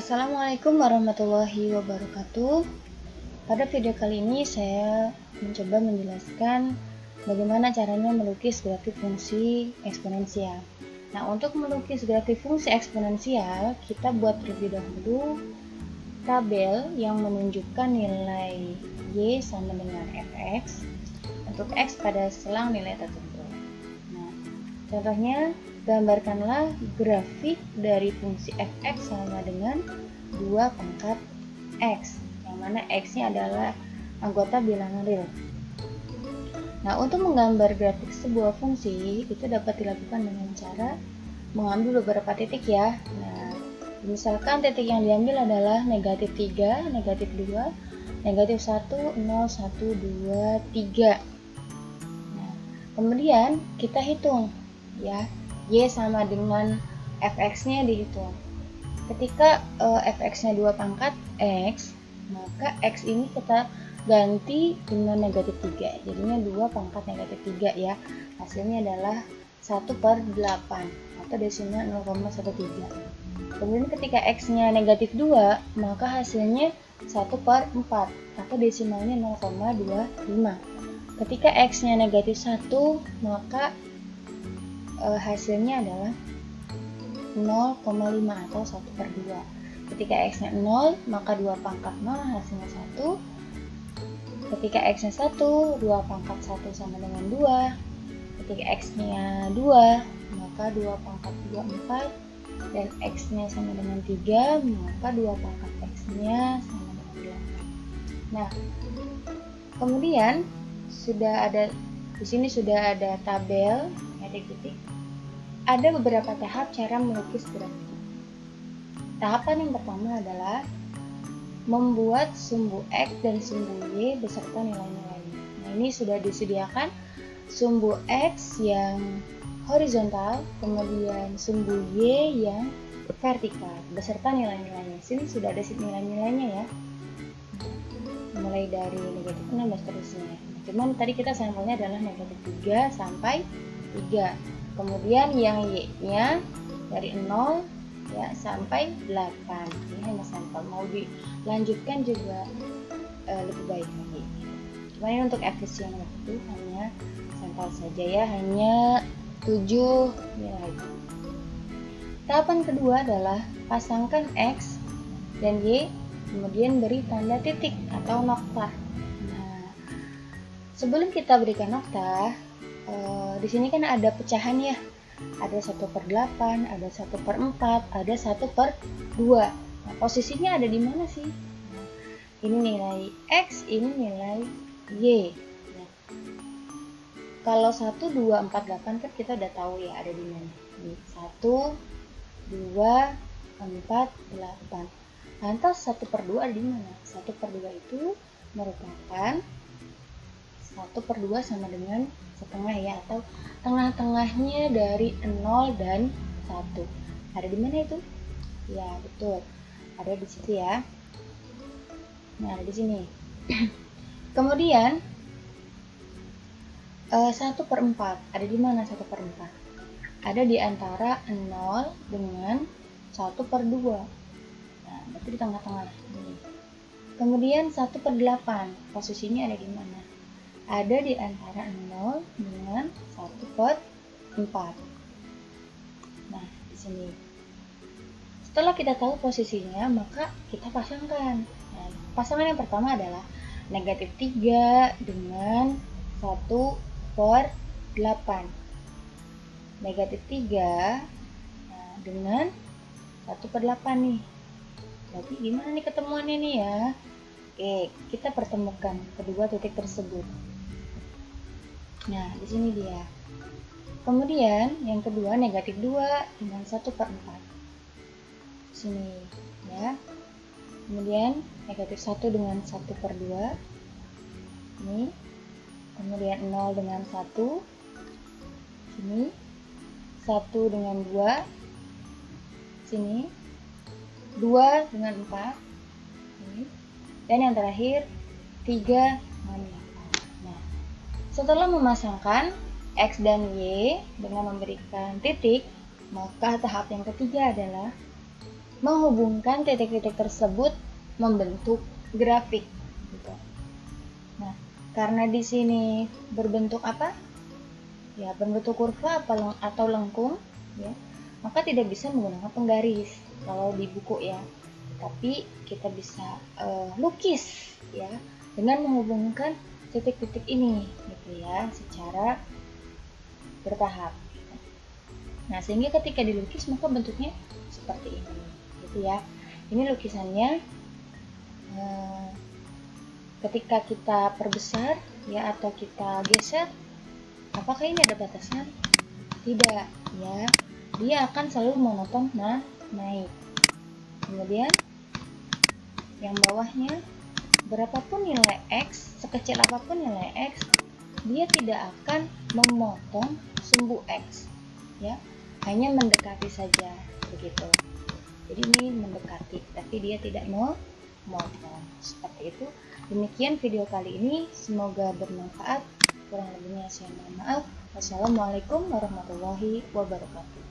Assalamualaikum warahmatullahi wabarakatuh. Pada video kali ini saya mencoba menjelaskan bagaimana caranya melukis grafik fungsi eksponensial. Nah, untuk melukis grafik fungsi eksponensial, kita buat terlebih dahulu tabel yang menunjukkan nilai Y sama dengan Fx untuk X pada selang nilai tertentu. Nah, contohnya, gambarkanlah grafik dari fungsi Fx sama dengan 2 pangkat X, yang mana X-nya adalah anggota bilangan real. Nah, untuk menggambar grafik sebuah fungsi, itu dapat dilakukan dengan cara mengambil beberapa titik ya. Nah, misalkan titik yang diambil adalah negatif 3, negatif 2, negatif 1, 0, 1, 2, 3. Nah, kemudian kita hitung ya, Y sama dengan Fx-nya dihitung. Ketika Fx-nya 2 pangkat X, maka X ini kita ganti dengan negatif 3. Jadinya 2 pangkat negatif 3 ya. Hasilnya adalah 1/8 atau desimal 0,13. Kemudian ketika X-nya negatif 2, maka hasilnya 1/4 atau desimalnya 0,25. Ketika X-nya negatif 1, maka hasilnya adalah 0,5 atau 1/2. Ketika X-nya 0, maka 2 pangkat 0 hasilnya 1. Ketika X-nya 1, 2 pangkat 1 sama dengan 2. Ketika X-nya 2, maka 2 pangkat 2, 4. Dan X-nya sama dengan 3, maka 2 pangkat X-nya sama dengan 8. Nah, kemudian di sini sudah ada tabel titik-titik. Ada beberapa tahap cara melukis grafik. Tahapan yang pertama adalah membuat sumbu X dan sumbu Y beserta nilai-nilainya. Nah, ini sudah disediakan sumbu X yang horizontal, kemudian sumbu Y yang vertikal beserta nilai-nilainya. Sini sudah ada nilai-nilainya ya. Mulai dari negatif 6 dan seterusnya. Cuman tadi kita sampelnya adalah negatif 3 sampai 3. Kemudian yang Y-nya dari 0 ya sampai 8. Ini hanya sampel. Mau dilanjutkan juga lebih baik lagi. Cuma ini untuk efisien waktu hanya sampel saja ya, hanya 7 nilai. Tahapan kedua adalah pasangkan X dan Y, kemudian beri tanda titik atau nokta. Nah, sebelum kita berikan nokta, di sini kan ada pecahan ya, ada 1/8, ada 1/4, ada 1/2. Nah, posisinya ada di mana sih? Nah, ini nilai X, ini nilai Y. Nah, kalau 1, 2, 4, 8 kan kita udah tahu ya ada di mana. Ini 1, 2, 4, 8. Lantas 1/2 ada di mana? 1/2 itu merupakan 1/2 sama dengan setengah ya, atau tengah-tengahnya dari 0 dan 1. Ada di mana itu? Ya, betul. Ada di situ ya. Nah, ada di sini. Kemudian 1/4. Ada di mana 1/4? Ada di antara 0 dengan 1/2. Nah, berarti di tengah-tengah. Kemudian 1/8. Posisinya ada di mana? Ada di antara 0 dengan 1/4. Nah, di sini. Setelah kita tahu posisinya, maka kita pasangkan. Nah, pasangan yang pertama adalah negatif 3 dengan 1/8. Negatif 3 dengan 1/8 nih. Berarti gimana nih ketemuannya nih ya? Oke, kita pertemukan kedua titik tersebut. Nah, di sini dia. Kemudian yang kedua negatif 2 dengan 1/4. Sini ya. Kemudian negatif 1 dengan 1/2. Ini. Kemudian 0 dengan 1. Sini. 1 dengan 2. Sini. 2 dengan 4. Ini. Dan yang terakhir 3 dengan 8. Nah, setelah memasangkan X dan Y dengan memberikan titik, maka tahap yang ketiga adalah menghubungkan titik-titik tersebut membentuk grafik gitu. Nah, karena di sini berbentuk apa? Ya, berbentuk kurva atau lengkung ya, maka tidak bisa menggunakan penggaris kalau di buku ya. Tapi kita bisa lukis ya dengan menghubungkan titik-titik ini gitu ya secara bertahap. Nah, sehingga ketika dilukis maka bentuknya seperti ini gitu ya. Ini lukisannya ketika kita perbesar ya atau kita geser, apakah ini ada batasan? Tidak ya, dia akan selalu monoton naik. Kemudian yang bawahnya, berapapun nilai X, sekecil apapun nilai X, dia tidak akan memotong sumbu X ya, hanya mendekati saja begitu. Jadi ini mendekati, tapi dia tidak memotong. Seperti itu. Demikian video kali ini, semoga bermanfaat. Kurang lebihnya saya mohon maaf. Wassalamualaikum warahmatullahi wabarakatuh.